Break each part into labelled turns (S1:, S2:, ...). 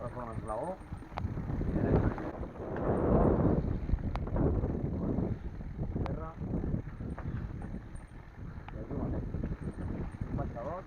S1: Agafar un esglaó. Terra. I aquí mateix. Un baixador.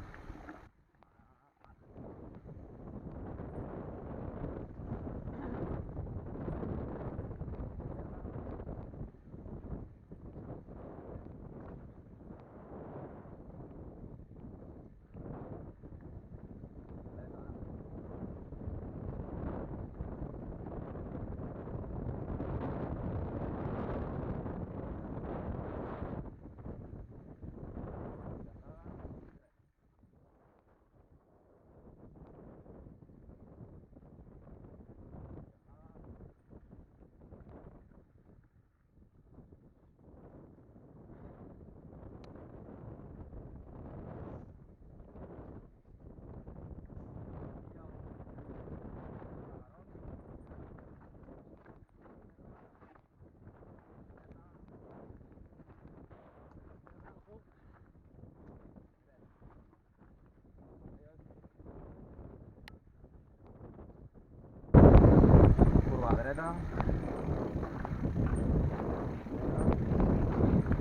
S1: Curva dreta.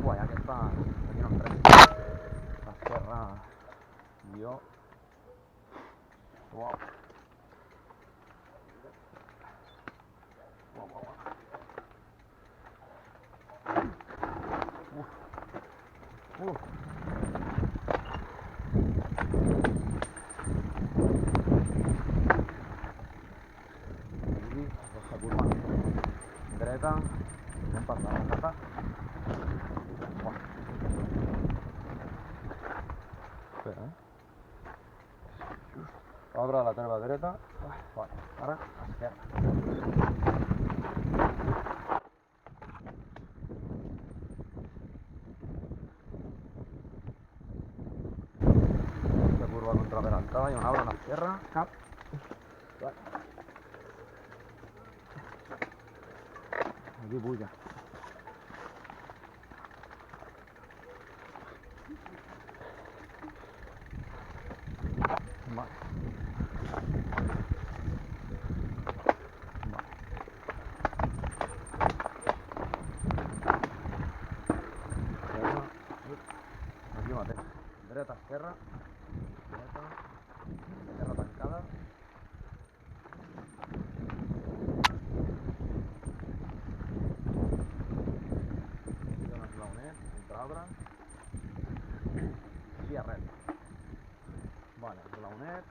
S1: Uai, aquesta... aquí no em trec. L'esquerra... guió. Uau. Uau, uau, uau. Aquí, aquesta curva dreta, anem per la capa. Espera, just obre la terva dreta. Vale, ara esquerra. Aquesta curva contraperentada i un arbre a l'esquerra, cap. Vale. Aquí puja. Vale. Aquí mateix. Dreta, esquerra. Dreta. Esquerra tancada. Aquí un esglaonet, entre arbres. Així a ret. Vale, esglaonet.